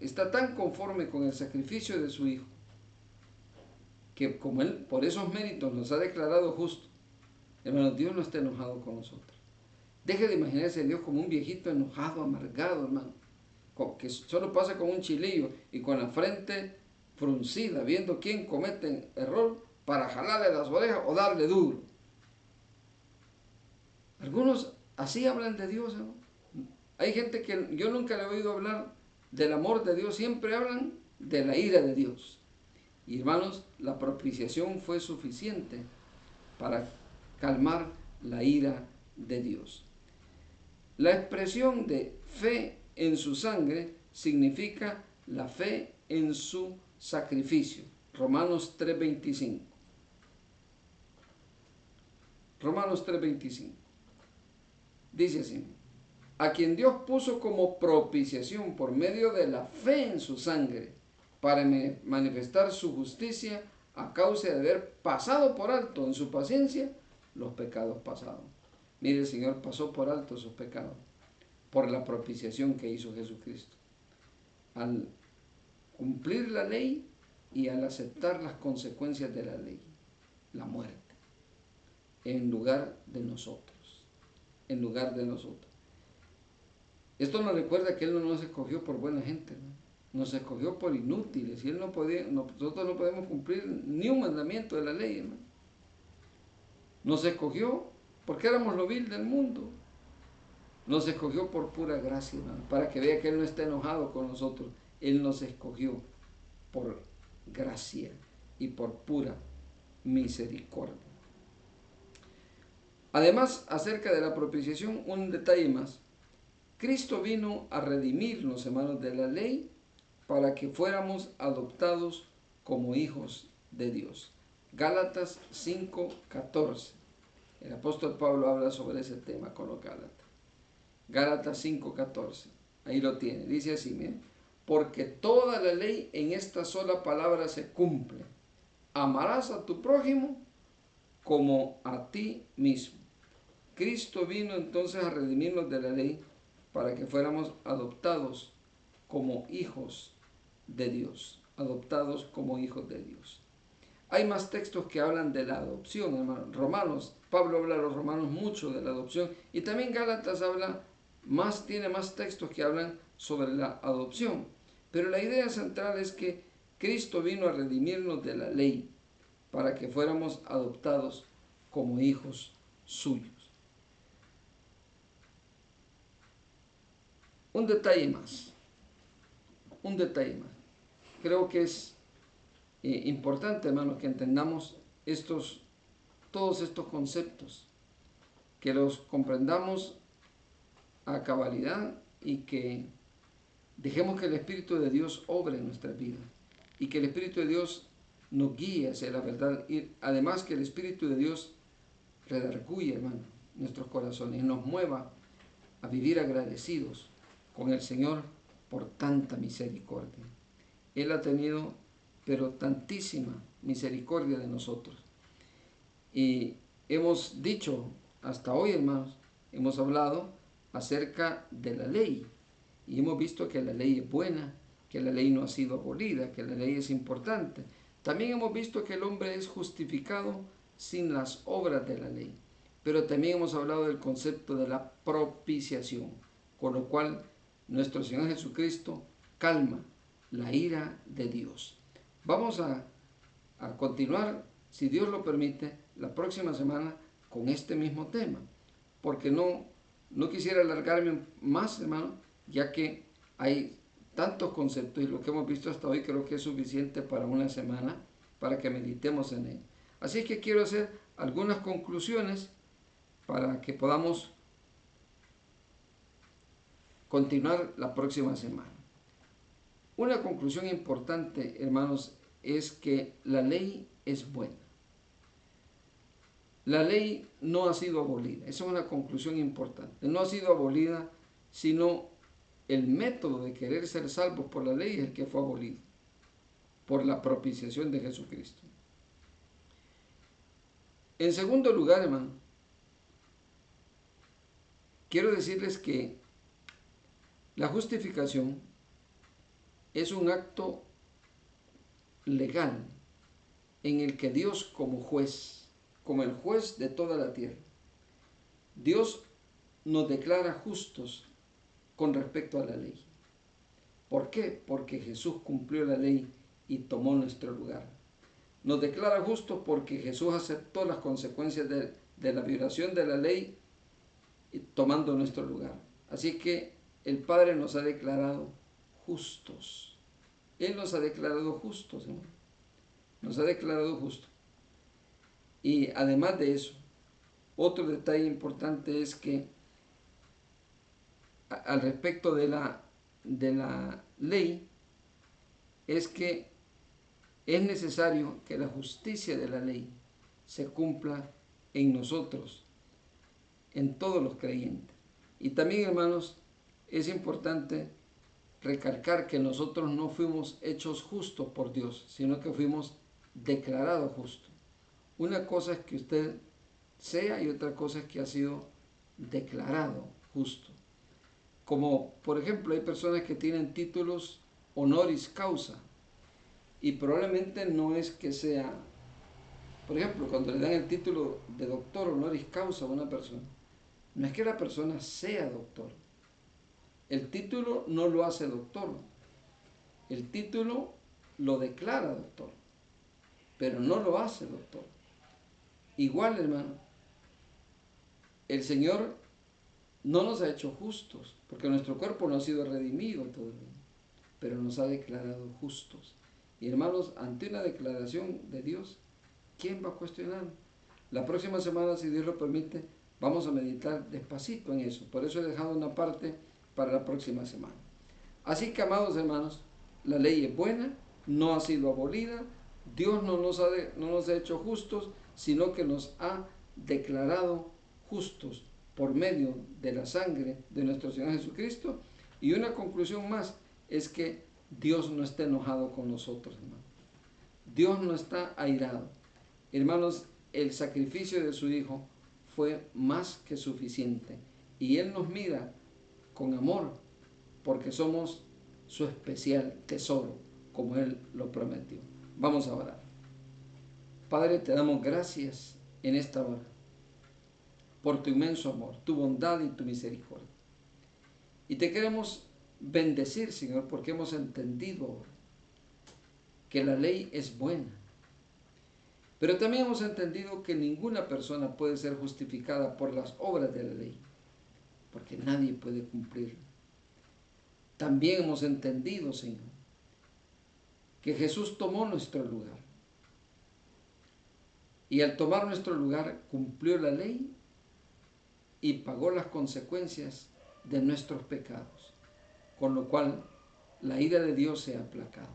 está tan conforme con el sacrificio de su Hijo, que como Él por esos méritos nos ha declarado justos, hermano, Dios no está enojado con nosotros. Deje de imaginarse a Dios como un viejito enojado, amargado, hermano, que solo pasa con un chilillo y con la frente fruncida, viendo quién comete error para jalarle las orejas o darle duro. Algunos así hablan de Dios, ¿no? Hay gente que yo nunca le he oído hablar del amor de Dios, siempre hablan de la ira de Dios. Y hermanos, la propiciación fue suficiente para calmar la ira de Dios. La expresión de fe en su sangre significa la fe en su sacrificio. Romanos 3:25. Romanos 3:25. Dice así: a quien Dios puso como propiciación por medio de la fe en su sangre, para manifestar su justicia a causa de haber pasado por alto en su paciencia los pecados pasados. Mire, el Señor pasó por alto sus pecados por la propiciación que hizo Jesucristo. Al cumplir la ley y al aceptar las consecuencias de la ley, la muerte, en lugar de nosotros, en lugar de nosotros. Esto nos recuerda que Él no nos escogió por buena gente, ¿no? Nos escogió por inútiles y nosotros no podemos cumplir ni un mandamiento de la ley, ¿no? Nos escogió porque éramos lo vil del mundo. Nos escogió por pura gracia, hermano, para que vea que Él no está enojado con nosotros. Él nos escogió por gracia y por pura misericordia. Además, acerca de la propiciación, un detalle más. Cristo vino a redimirnos, hermanos, de la ley para que fuéramos adoptados como hijos de Dios. Gálatas 5:14. El apóstol Pablo habla sobre ese tema con los Gálatas. Gálatas 5:14. Ahí lo tiene. Dice así, miren: porque toda la ley en esta sola palabra se cumple. Amarás a tu prójimo como a ti mismo. Cristo vino entonces a redimirnos de la ley para que fuéramos adoptados como hijos de Dios. Adoptados como hijos de Dios. Hay más textos que hablan de la adopción, hermano. Romanos, Pablo habla a los romanos mucho de la adopción, y también Gálatas tiene más textos que hablan sobre la adopción. Pero la idea central es que Cristo vino a redimirnos de la ley para que fuéramos adoptados como hijos suyos. Un detalle más. Creo que es importante, hermanos, que entendamos todos estos conceptos, que los comprendamos a cabalidad y que dejemos que el Espíritu de Dios obre en nuestra vida y que el Espíritu de Dios nos guíe hacia la verdad, y además que el Espíritu de Dios redarguya, hermano, nuestros corazones y nos mueva a vivir agradecidos con el Señor por tanta misericordia. Él ha tenido, pero tantísima misericordia de nosotros. Y hemos dicho hasta hoy, hermanos, hemos hablado acerca de la ley y hemos visto que la ley es buena, que la ley no ha sido abolida, que la ley es importante. También hemos visto que el hombre es justificado sin las obras de la ley, pero también hemos hablado del concepto de la propiciación, con lo cual nuestro Señor Jesucristo calma la ira de Dios. Vamos a continuar, si Dios lo permite, la próxima semana con este mismo tema, porque no quisiera alargarme más, hermano, ya que hay tantos conceptos y lo que hemos visto hasta hoy creo que es suficiente para una semana para que meditemos en él. Así que quiero hacer algunas conclusiones para que podamos continuar la próxima semana. Una conclusión importante, hermanos, es que la ley es buena. La ley no ha sido abolida. Esa es una conclusión importante. No ha sido abolida, sino el método de querer ser salvos por la ley es el que fue abolido por la propiciación de Jesucristo. En segundo lugar, hermano, quiero decirles que la justificación es un acto legal en el que Dios como juez, como el juez de toda la tierra, Dios nos declara justos con respecto a la ley. ¿Por qué? Porque Jesús cumplió la ley y tomó nuestro lugar. Nos declara justos porque Jesús aceptó las consecuencias de la violación de la ley tomando nuestro lugar. Así que el Padre nos ha declarado justos. Él nos ha declarado justos, hermano. Nos ha declarado justos. Y además de eso, otro detalle importante es que al respecto de la ley, es que es necesario que la justicia de la ley se cumpla en nosotros, en todos los creyentes. Y también, hermanos, es importante recalcar que nosotros no fuimos hechos justos por Dios, sino que fuimos declarados justos. Una cosa es que usted sea y otra cosa es que ha sido declarado justo. Como por ejemplo hay personas que tienen títulos honoris causa y probablemente no es que sea, por ejemplo, cuando le dan el título de doctor honoris causa a una persona, no es que la persona sea doctor. El título no lo hace doctor. El título lo declara doctor, pero no lo hace doctor. Igual, hermano, el Señor no nos ha hecho justos, porque nuestro cuerpo no ha sido redimido todavía, pero nos ha declarado justos. Y hermanos, ante una declaración de Dios, ¿quién va a cuestionar? La próxima semana, si Dios lo permite, vamos a meditar despacito en eso. Por eso he dejado una parte para la próxima semana. Así que, amados hermanos, la ley es buena, no ha sido abolida, Dios no nos ha hecho justos, sino que nos ha declarado justos por medio de la sangre de nuestro Señor Jesucristo. Y una conclusión más es que Dios no está enojado con nosotros, hermanos. Dios no está airado. Hermanos, el sacrificio de su Hijo fue más que suficiente. Y Él nos mira con amor porque somos su especial tesoro, como Él lo prometió. Vamos a orar. Padre, te damos gracias en esta hora por tu inmenso amor, tu bondad y tu misericordia. Y te queremos bendecir, Señor, porque hemos entendido ahora que la ley es buena. Pero también hemos entendido que ninguna persona puede ser justificada por las obras de la ley, porque nadie puede cumplirla. También hemos entendido, Señor, que Jesús tomó nuestro lugar. Y al tomar nuestro lugar cumplió la ley y pagó las consecuencias de nuestros pecados, con lo cual la ira de Dios se ha aplacado.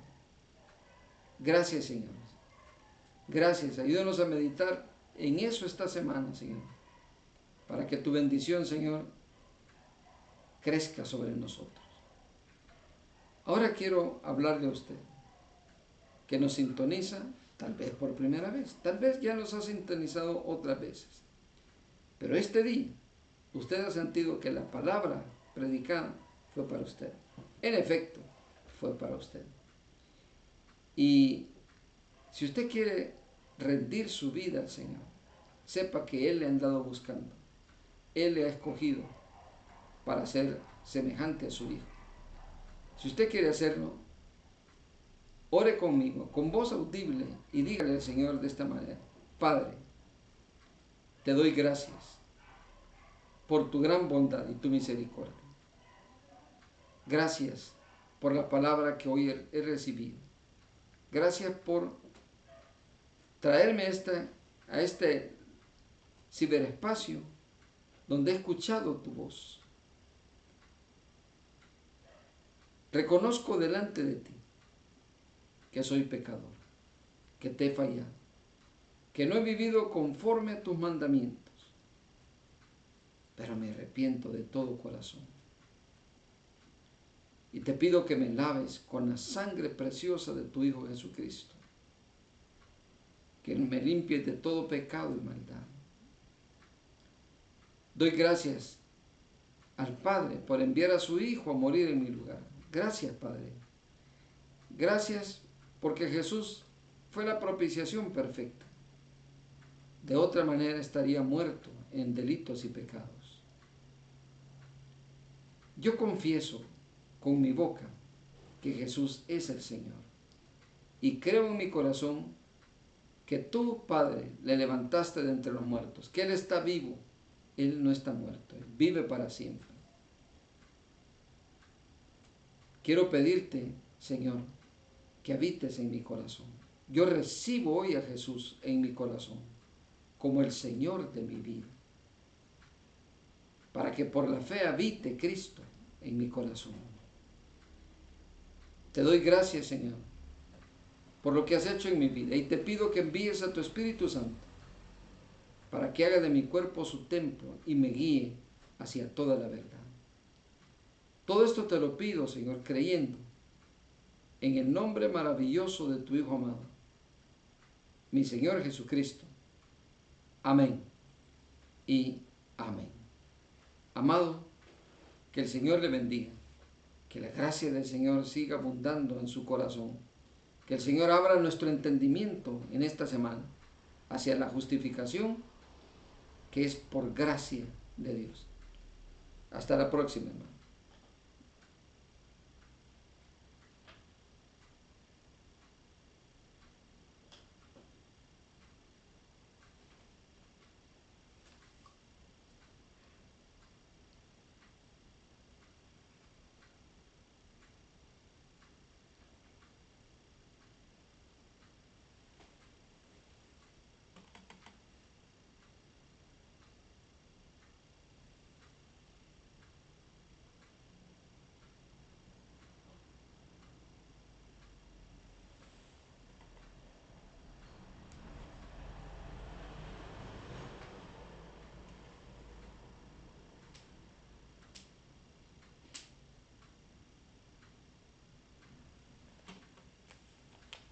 Gracias, Señor. Gracias. Ayúdanos a meditar en eso esta semana, Señor, para que tu bendición, Señor, crezca sobre nosotros. Ahora quiero hablarle a usted, que nos sintoniza, tal vez por primera vez, tal vez ya nos ha sintonizado otras veces, pero este día usted ha sentido que la palabra predicada fue para usted. En efecto, fue para usted. Y si usted quiere rendir su vida al Señor, sepa que Él le ha andado buscando. Él le ha escogido para ser semejante a su Hijo. Si usted quiere hacerlo, ore conmigo, con voz audible, y dígale al Señor de esta manera: Padre, te doy gracias por tu gran bondad y tu misericordia. Gracias por la palabra que hoy he recibido. Gracias por traerme a este ciberespacio donde he escuchado tu voz. Reconozco delante de ti que soy pecador, que te he fallado, que no he vivido conforme a tus mandamientos, pero me arrepiento de todo corazón. Y te pido que me laves con la sangre preciosa de tu Hijo Jesucristo, que me limpies de todo pecado y maldad. Doy gracias al Padre por enviar a su Hijo a morir en mi lugar. Gracias, Padre. Gracias porque Jesús fue la propiciación perfecta. De otra manera estaría muerto en delitos y pecados. Yo confieso con mi boca que Jesús es el Señor. Y creo en mi corazón que tú, Padre, le levantaste de entre los muertos, que Él está vivo Él no está muerto, Él vive para siempre. Quiero pedirte, Señor, que habites en mi corazón. Yo recibo hoy a Jesús en mi corazón como el Señor de mi vida, para que por la fe habite Cristo en mi corazón. Te doy gracias, Señor, por lo que has hecho en mi vida, y te pido que envíes a tu Espíritu Santo para que haga de mi cuerpo su templo y me guíe hacia toda la verdad. Todo esto te lo pido, Señor, creyendo en el nombre maravilloso de tu Hijo amado, mi Señor Jesucristo. Amén y amén. Amado, que el Señor le bendiga, que la gracia del Señor siga abundando en su corazón, que el Señor abra nuestro entendimiento en esta semana hacia la justificación que es por gracia de Dios. Hasta la próxima, hermano.